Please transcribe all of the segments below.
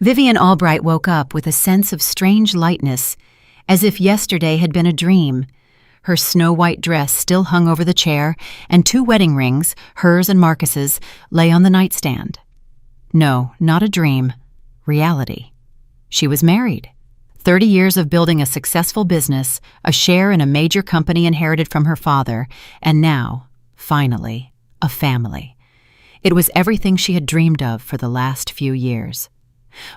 Vivian Albright woke up with a sense of strange lightness, as if yesterday had been a dream. Her snow-white dress still hung over the chair, and 2 wedding rings, hers and Marcus's, lay on the nightstand. No, not a dream. Reality. She was married. 30 years of building a successful business, a share in a major company inherited from her father, and now, finally, a family. It was everything she had dreamed of for the last few years.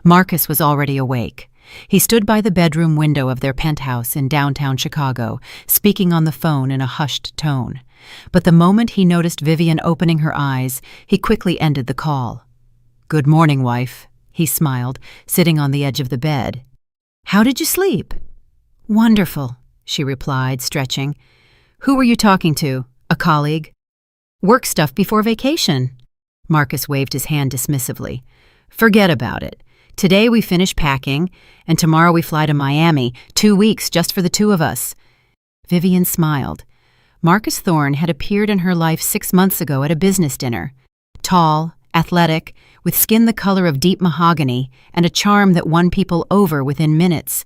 Marcus was already awake. He stood by the bedroom window of their penthouse in downtown Chicago, speaking on the phone in a hushed tone. But the moment he noticed Vivian opening her eyes, he quickly ended the call. "Good morning, wife," he smiled, sitting on the edge of the bed. "How did you sleep?" "Wonderful," she replied, stretching. "Who were you talking to? A colleague?" "Work stuff before vacation." Marcus waved his hand dismissively. "Forget about it. Today we finish packing, and tomorrow we fly to Miami, 2 weeks just for the 2 of us." Vivian smiled. Marcus Thorne had appeared in her life 6 months ago at a business dinner. Tall, athletic, with skin the color of deep mahogany and a charm that won people over within minutes.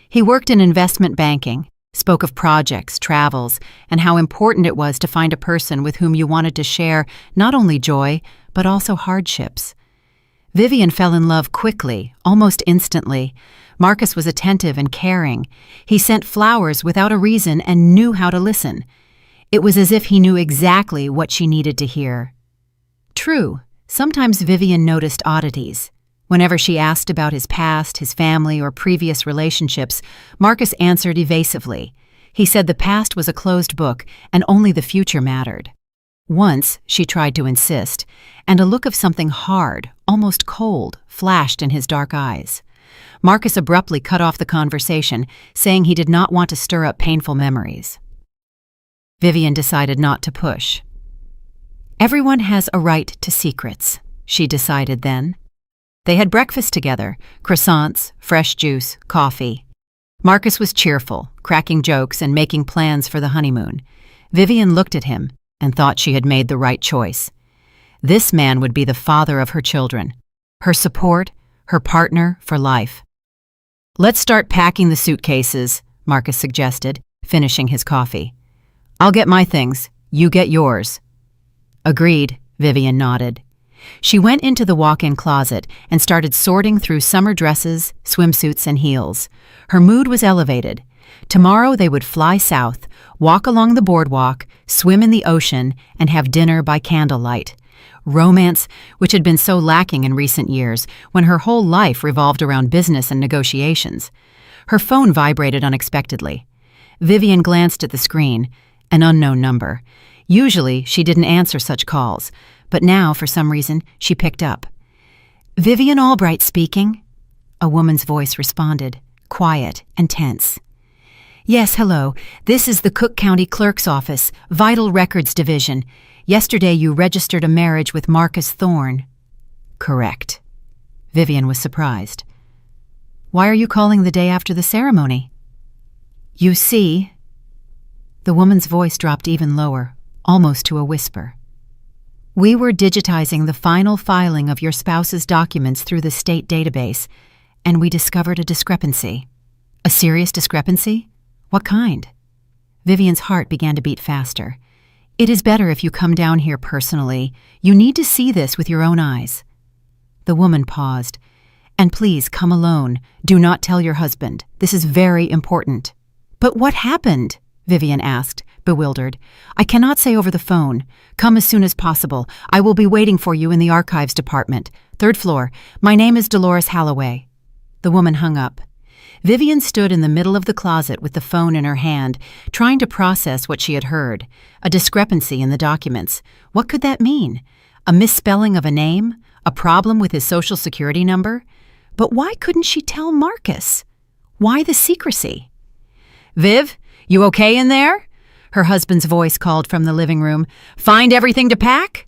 He worked in investment banking, spoke of projects, travels, and how important it was to find a person with whom you wanted to share not only joy, but also hardships. Vivian fell in love quickly, almost instantly. Marcus was attentive and caring. He sent flowers without a reason and knew how to listen. It was as if he knew exactly what she needed to hear. True, sometimes Vivian noticed oddities. Whenever she asked about his past, his family, or previous relationships, Marcus answered evasively. He said the past was a closed book and only the future mattered. Once, she tried to insist, and a look of something hard, almost cold, flashed in his dark eyes. Marcus abruptly cut off the conversation, saying he did not want to stir up painful memories. Vivian decided not to push. Everyone has a right to secrets, she decided then. They had breakfast together, croissants, fresh juice, coffee. Marcus was cheerful, cracking jokes and making plans for the honeymoon. Vivian looked at him and thought she had made the right choice. This man would be the father of her children, her support, her partner for life. "Let's start packing the suitcases," Marcus suggested, finishing his coffee. "I'll get my things, you get yours." "Agreed," Vivian nodded. She went into the walk-in closet and started sorting through summer dresses, swimsuits, and heels. Her mood was elevated. Tomorrow they would fly south, walk along the boardwalk, swim in the ocean, and have dinner by candlelight. Romance, which had been so lacking in recent years, when her whole life revolved around business and negotiations. Her phone vibrated unexpectedly. Vivian glanced at the screen, an unknown number. Usually, she didn't answer such calls, but now, for some reason, she picked up. "Vivian Albright speaking," a woman's voice responded, quiet and tense. "Yes, hello. This is the Cook County Clerk's Office, Vital Records Division. Yesterday you registered a marriage with Marcus Thorne." "Correct." Vivian was surprised. "Why are you calling the day after the ceremony?" "You see..." The woman's voice dropped even lower, almost to a whisper. "We were digitizing the final filing of your spouse's documents through the state database, and we discovered a discrepancy." "A serious discrepancy? What kind?" Vivian's heart began to beat faster. "It is better if you come down here personally. You need to see this with your own eyes." The woman paused. "And please come alone. Do not tell your husband. This is very important." "But what happened?" Vivian asked, bewildered. "I cannot say over the phone. Come as soon as possible. I will be waiting for you in the archives department. 3rd floor. My name is Dolores Halloway." The woman hung up. Vivian stood in the middle of the closet with the phone in her hand, trying to process what she had heard. A discrepancy in the documents. What could that mean? A misspelling of a name? A problem with his social security number? But why couldn't she tell Marcus? Why the secrecy? "Viv, you okay in there?" Her husband's voice called from the living room. "Find everything to pack?"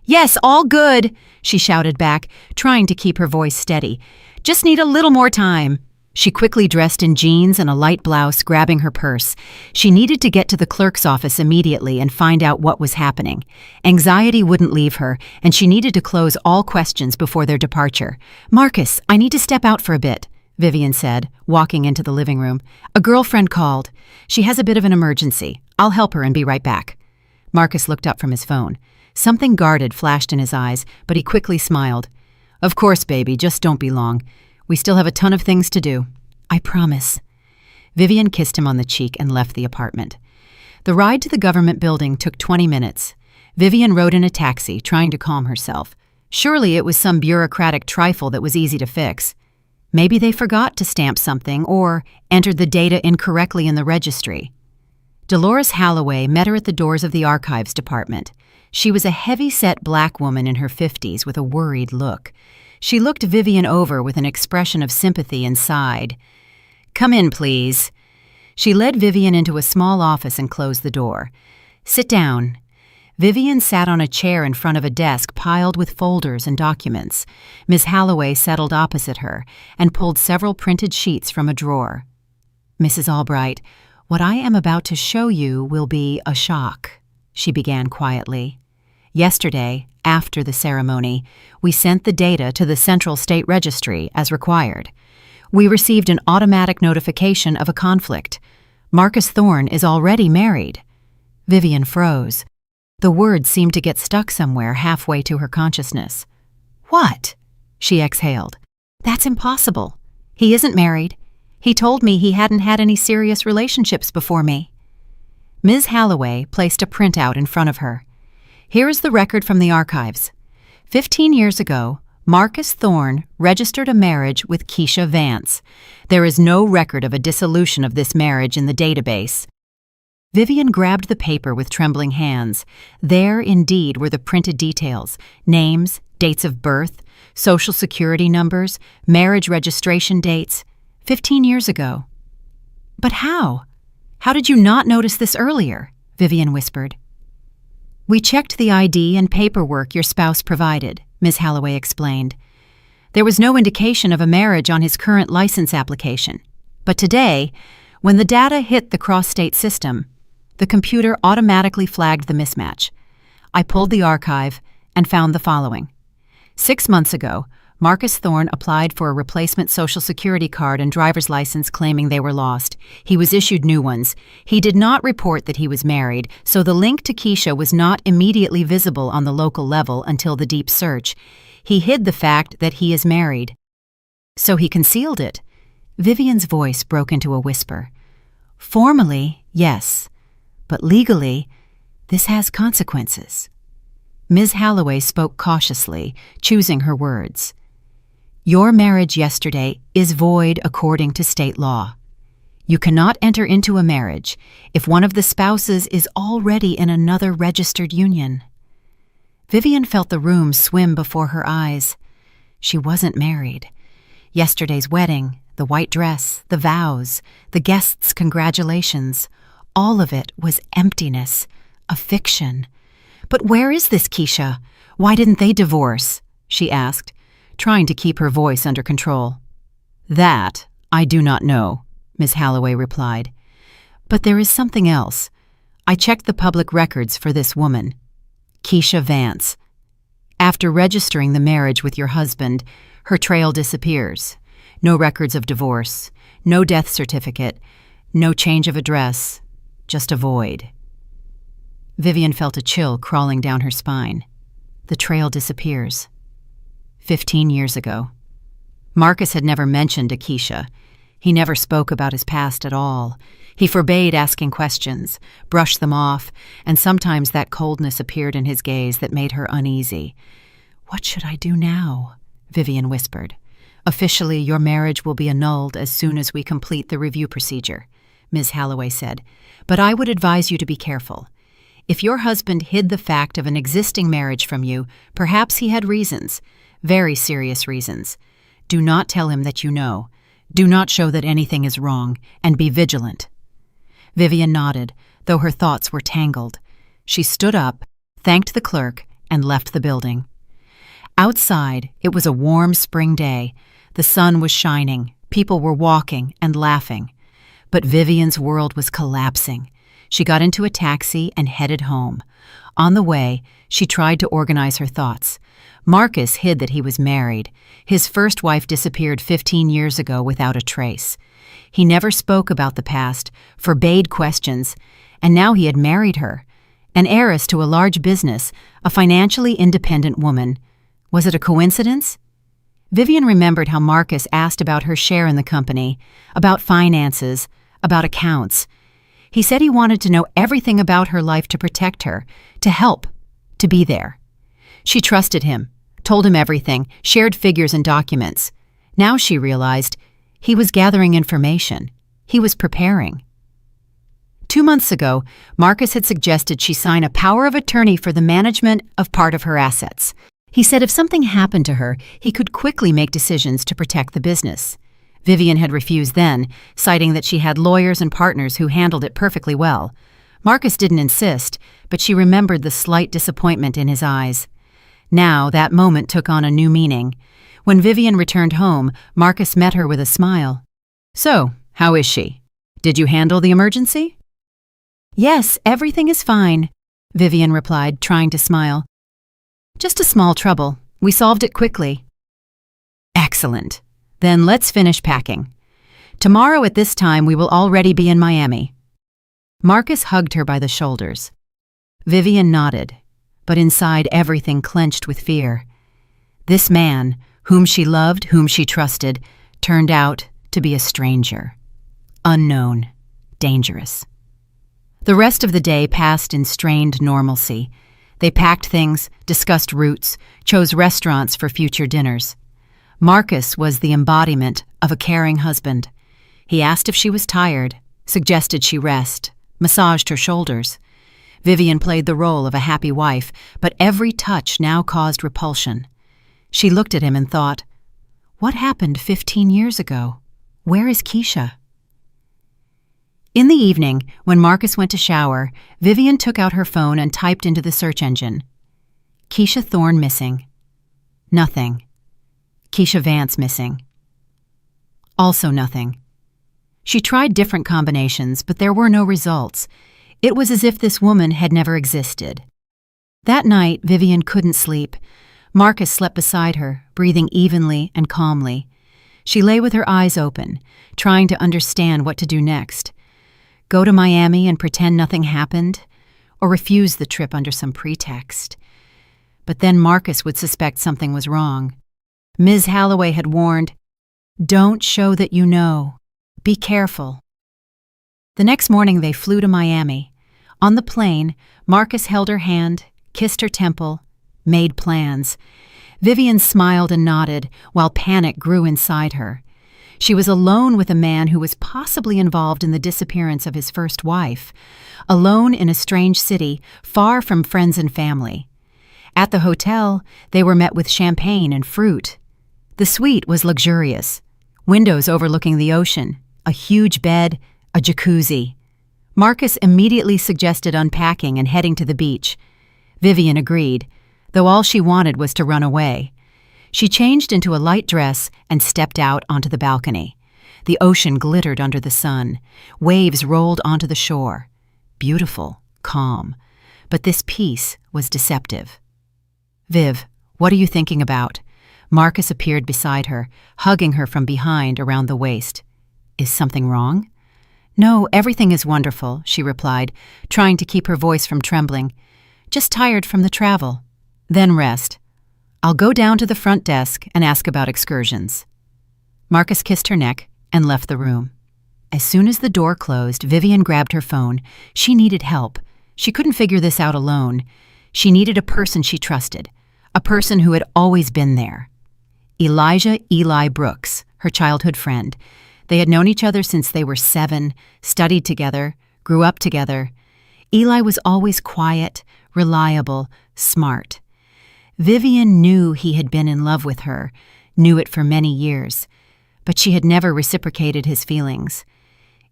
"Yes, all good," she shouted back, trying to keep her voice steady. "Just need a little more time." She quickly dressed in jeans and a light blouse, grabbing her purse. She needed to get to the clerk's office immediately and find out what was happening. Anxiety wouldn't leave her, and she needed to close all questions before their departure. "Marcus, I need to step out for a bit," Vivian said, walking into the living room. "A girlfriend called. She has a bit of an emergency. I'll help her and be right back." Marcus looked up from his phone. Something guarded flashed in his eyes, but he quickly smiled. "Of course, baby, just don't be long. We still have a ton of things to do." "I promise." Vivian kissed him on the cheek and left the apartment. The ride to the government building took 20 minutes. Vivian rode in a taxi, trying to calm herself. Surely it was some bureaucratic trifle that was easy to fix. Maybe they forgot to stamp something or entered the data incorrectly in the registry. Dolores Halloway met her at the doors of the archives department. She was a heavy-set black woman in her 50s with a worried look. She looked Vivian over with an expression of sympathy and sighed. "Come in, please." She led Vivian into a small office and closed the door. "Sit down." Vivian sat on a chair in front of a desk piled with folders and documents. Ms. Halloway settled opposite her and pulled several printed sheets from a drawer. "Mrs. Albright, what I am about to show you will be a shock," she began quietly. "Yesterday, after the ceremony, we sent the data to the Central State Registry as required. We received an automatic notification of a conflict. Marcus Thorne is already married." Vivian froze. The words seemed to get stuck somewhere halfway to her consciousness. "What?" she exhaled. "That's impossible. He isn't married. He told me he hadn't had any serious relationships before me." Ms. Halloway placed a printout in front of her. "Here is the record from the archives. 15 years ago, Marcus Thorne registered a marriage with Keisha Vance. There is no record of a dissolution of this marriage in the database." Vivian grabbed the paper with trembling hands. There, indeed, were the printed details: names, dates of birth, social security numbers, marriage registration dates. 15 years ago. "But how? How did you not notice this earlier?" Vivian whispered. "We checked the ID and paperwork your spouse provided," Ms. Halloway explained. "There was no indication of a marriage on his current license application. But today, when the data hit the cross-state system, the computer automatically flagged the mismatch. I pulled the archive and found the following. 6 months ago, Marcus Thorne applied for a replacement Social Security card and driver's license claiming they were lost. He was issued new ones. He did not report that he was married, so the link to Keisha was not immediately visible on the local level until the deep search. He hid the fact that he is married. So he concealed it." Vivian's voice broke into a whisper. "Formally, yes, but legally, this has consequences." Ms. Halloway spoke cautiously, choosing her words. "Your marriage yesterday is void according to state law. You cannot enter into a marriage if one of the spouses is already in another registered union." Vivian felt the room swim before her eyes. She wasn't married. Yesterday's wedding, the white dress, the vows, the guests' congratulations, all of it was emptiness, a fiction. "But where is this Keisha? Why didn't they divorce?" she asked, trying to keep her voice under control. "That I do not know," Ms. Halloway replied. "But there is something else. I checked the public records for this woman, Keisha Vance. After registering the marriage with your husband, her trail disappears. No records of divorce, no death certificate, no change of address, just a void." Vivian felt a chill crawling down her spine. The trail disappears. 15 years ago. Marcus had never mentioned Keisha. He never spoke about his past at all. He forbade asking questions, brushed them off, and sometimes that coldness appeared in his gaze that made her uneasy. "What should I do now?" Vivian whispered. "Officially, your marriage will be annulled as soon as we complete the review procedure," Ms. Halloway said. "But I would advise you to be careful. If your husband hid the fact of an existing marriage from you, perhaps he had reasons, very serious reasons. Do not tell him that you know. Do not show that anything is wrong, and be vigilant." Vivian nodded, though her thoughts were tangled. She stood up, thanked the clerk, and left the building. Outside, it was a warm spring day. The sun was shining. People were walking and laughing. But Vivian's world was collapsing. She got into a taxi and headed home. On the way, she tried to organize her thoughts. Marcus hid that he was married. His first wife disappeared 15 years ago without a trace. He never spoke about the past, forbade questions, and now he had married her. An heiress to a large business, a financially independent woman. Was it a coincidence? Vivian remembered how Marcus asked about her share in the company, about finances, about accounts. He said he wanted to know everything about her life to protect her, to help, to be there. She trusted him, told him everything, shared figures and documents. Now she realized he was gathering information. He was preparing. 2 months ago, Marcus had suggested she sign a power of attorney for the management of part of her assets. He said if something happened to her, he could quickly make decisions to protect the business. Vivian had refused then, citing that she had lawyers and partners who handled it perfectly well. Marcus didn't insist, but she remembered the slight disappointment in his eyes. Now that moment took on a new meaning. When Vivian returned home, Marcus met her with a smile. "So, how is she? Did you handle the emergency?" "Yes, everything is fine," Vivian replied, trying to smile. "Just a small trouble. We solved it quickly." "Excellent. Then let's finish packing. Tomorrow at this time we will already be in Miami." Marcus hugged her by the shoulders. Vivian nodded, but inside everything clenched with fear. This man, whom she loved, whom she trusted, turned out to be a stranger. Unknown, dangerous. The rest of the day passed in strained normalcy. They packed things, discussed routes, chose restaurants for future dinners. Marcus was the embodiment of a caring husband. He asked if she was tired, suggested she rest, massaged her shoulders. Vivian played the role of a happy wife, but every touch now caused repulsion. She looked at him and thought, what happened 15 years ago? Where is Keisha? In the evening, when Marcus went to shower, Vivian took out her phone and typed into the search engine, "Keisha Thorne missing." Nothing. "Keisha Vance missing." Also nothing. She tried different combinations, but there were no results. It was as if this woman had never existed. That night, Vivian couldn't sleep. Marcus slept beside her, breathing evenly and calmly. She lay with her eyes open, trying to understand what to do next. Go to Miami and pretend nothing happened, or refuse the trip under some pretext. But then Marcus would suspect something was wrong. Ms. Halloway had warned, "Don't show that you know. Be careful." The next morning they flew to Miami. On the plane, Marcus held her hand, kissed her temple, made plans. Vivian smiled and nodded, while panic grew inside her. She was alone with a man who was possibly involved in the disappearance of his first wife, alone in a strange city, far from friends and family. At the hotel, they were met with champagne and fruit. The suite was luxurious, windows overlooking the ocean, a huge bed, a jacuzzi. Marcus immediately suggested unpacking and heading to the beach. Vivian agreed, though all she wanted was to run away. She changed into a light dress and stepped out onto the balcony. The ocean glittered under the sun. Waves rolled onto the shore. Beautiful, calm. But this peace was deceptive. "Viv, what are you thinking about?" Marcus appeared beside her, hugging her from behind around the waist. "Is something wrong?" "No, everything is wonderful," she replied, trying to keep her voice from trembling. "Just tired from the travel." "Then rest. I'll go down to the front desk and ask about excursions." Marcus kissed her neck and left the room. As soon as the door closed, Vivian grabbed her phone. She needed help. She couldn't figure this out alone. She needed a person she trusted, a person who had always been there. Elijah Eli Brooks, her childhood friend. They had known each other since they were 7, studied together, grew up together. Eli was always quiet, reliable, smart. Vivian knew he had been in love with her, knew it for many years, but she had never reciprocated his feelings.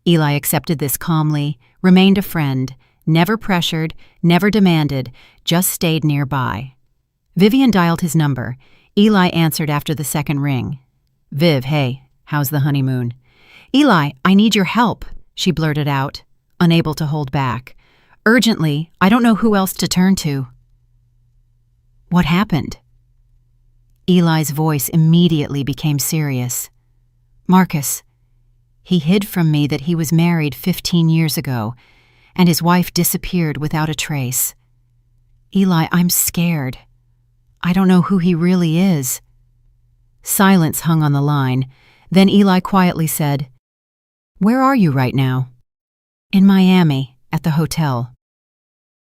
Eli accepted this calmly, remained a friend, never pressured, never demanded, just stayed nearby. Vivian dialed his number. Eli answered after the second ring. "Viv, hey, How's the honeymoon? Eli, I need your help, she blurted out, unable to hold back. Urgently, I don't know who else to turn to. What happened? Eli's voice immediately became serious. Marcus. He hid from me that he was married 15 years ago, and his wife disappeared without a trace. Eli, I'm scared. I don't know who he really is. Silence hung on the line. Then Eli quietly said, Where are you right now? In Miami, at the hotel.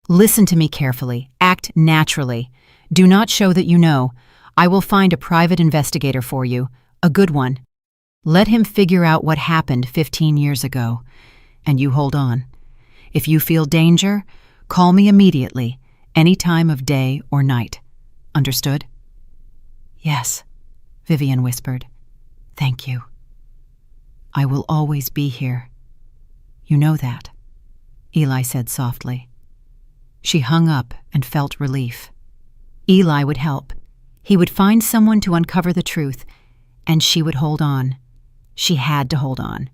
Listen to me carefully. Act naturally. Do not show that you know. I will find a private investigator for you, a good one. Let him figure out what happened 15 years ago, and you hold on. If you feel danger, call me immediately, any time of day or night. Understood? Yes, Vivian whispered. Thank you. I will always be here. You know that, Eli said softly. She hung up and felt relief. Eli would help. He would find someone to uncover the truth, and she would hold on. She had to hold on.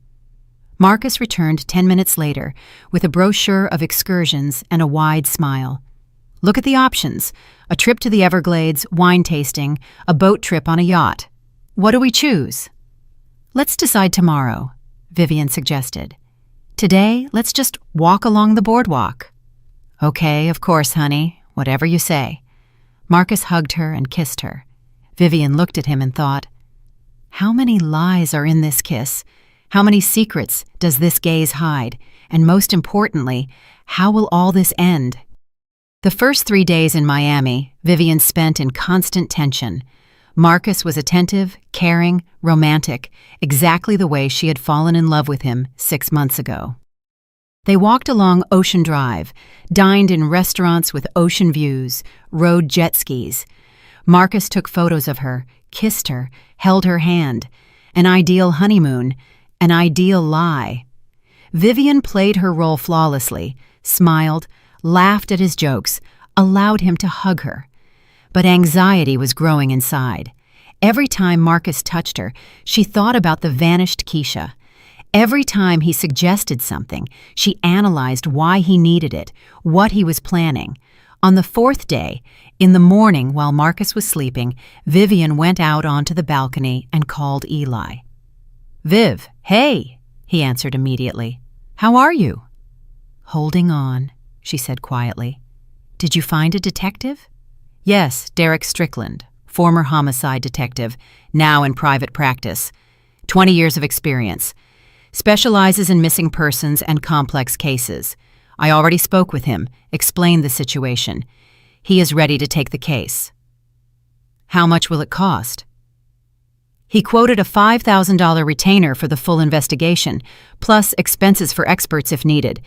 Marcus returned 10 minutes later with a brochure of excursions and a wide smile. Look at the options: a trip to the Everglades, wine tasting, a boat trip on a yacht. What do we choose? Let's decide tomorrow, Vivian suggested. Today, let's just walk along the boardwalk. Okay, of course, honey, whatever you say. Marcus hugged her and kissed her. Vivian looked at him and thought, how many lies are in this kiss? How many secrets does this gaze hide? And most importantly, how will all this end? The first 3 days in Miami, Vivian spent in constant tension. Marcus was attentive, caring, romantic, exactly the way she had fallen in love with him 6 months ago. They walked along Ocean Drive, dined in restaurants with ocean views, rode jet skis. Marcus took photos of her, kissed her, held her hand. An ideal honeymoon, an ideal lie. Vivian played her role flawlessly, smiled, laughed at his jokes, allowed him to hug her. But anxiety was growing inside. Every time Marcus touched her, she thought about the vanished Keisha. Every time he suggested something, she analyzed why he needed it, what he was planning. On the 4th day, in the morning while Marcus was sleeping, Vivian went out onto the balcony and called Eli. Viv, hey, he answered immediately. How are you? Holding on, she said quietly. Did you find a detective? Yes, Derek Strickland, former homicide detective, now in private practice. 20 years of experience. Specializes in missing persons and complex cases. I already spoke with him, explained the situation. He is ready to take the case. How much will it cost? He quoted a $5,000 retainer for the full investigation, plus expenses for experts if needed.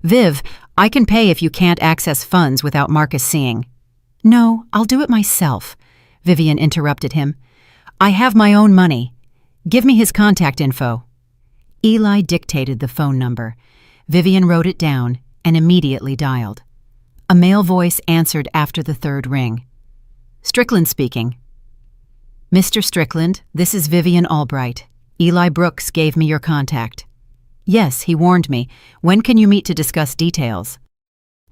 Viv, I can pay if you can't access funds without Marcus seeing. No, I'll do it myself, Vivian interrupted him. I have my own money. Give me his contact info. Eli dictated the phone number. Vivian wrote it down and immediately dialed. A male voice answered after the 3rd ring. Strickland speaking. Mr. Strickland, this is Vivian Albright. Eli Brooks gave me your contact. Yes, he warned me. When can you meet to discuss details?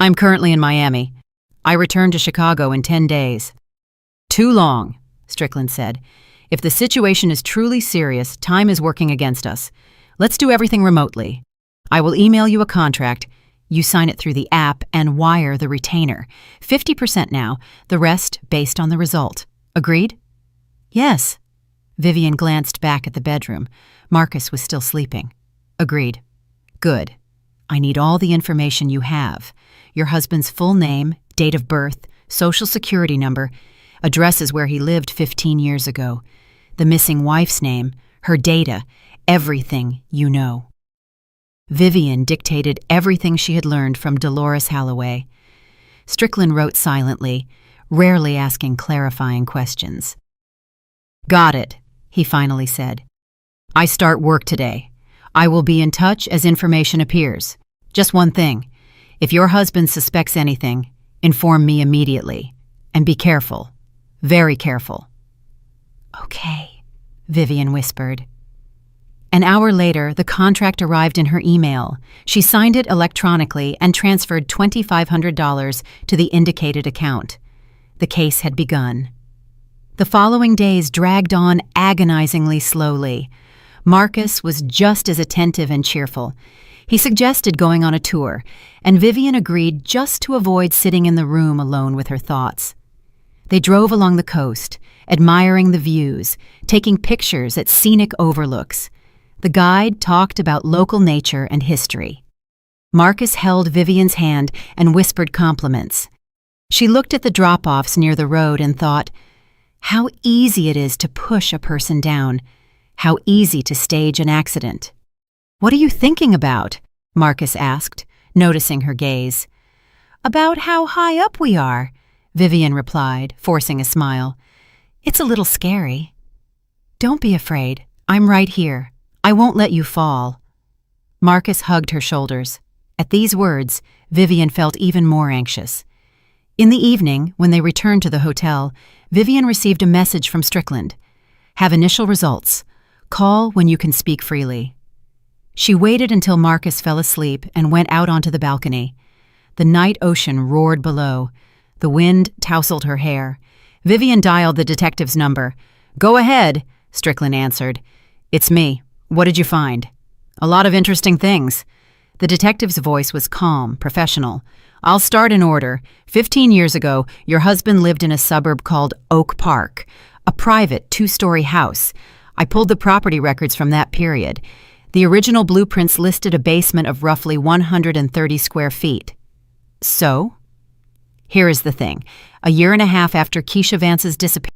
I'm currently in Miami. I return to Chicago in 10 days. Too long, Strickland said. If the situation is truly serious, time is working against us. Let's do everything remotely. I will email you a contract. You sign it through the app and wire the retainer. 50% now, the rest based on the result. Agreed? Yes. Vivian glanced back at the bedroom. Marcus was still sleeping. Agreed. Good. I need all the information you have. Your husband's full name, date of birth, social security number, addresses where he lived 15 years ago, the missing wife's name, her data, everything you know. Vivian dictated everything she had learned from Dolores Holloway. Strickland wrote silently, rarely asking clarifying questions. Got it, he finally said. I start work today. I will be in touch as information appears. Just one thing. If your husband suspects anything, inform me immediately. And be careful. Very careful. Okay, Vivian whispered. An hour later, the contract arrived in her email. She signed it electronically and transferred $2,500 to the indicated account. The case had begun. The following days dragged on agonizingly slowly. Marcus was just as attentive and cheerful. He suggested going on a tour, and Vivian agreed just to avoid sitting in the room alone with her thoughts. They drove along the coast, admiring the views, taking pictures at scenic overlooks. The guide talked about local nature and history. Marcus held Vivian's hand and whispered compliments. She looked at the drop-offs near the road and thought, how easy it is to push a person down, how easy to stage an accident. "What are you thinking about?" Marcus asked, noticing her gaze. "About how high up we are," Vivian replied, forcing a smile. "It's a little scary." "Don't be afraid. I'm right here. I won't let you fall." Marcus hugged her shoulders. At these words, Vivian felt even more anxious. In the evening, when they returned to the hotel, Vivian received a message from Strickland. "Have initial results. Call when you can speak freely." She waited until Marcus fell asleep and went out onto the balcony. The night ocean roared below. The wind tousled her hair. Vivian dialed the detective's number. "Go ahead," Strickland answered. "It's me. What did you find?" "A lot of interesting things." The detective's voice was calm, professional. "I'll start in order. 15 years ago, your husband lived in a suburb called Oak Park, a private 2-story house. I pulled the property records from that period. The original blueprints listed a basement of roughly 130 square feet. So? Here is the thing. A year and a half after Keisha Vance's disappearance,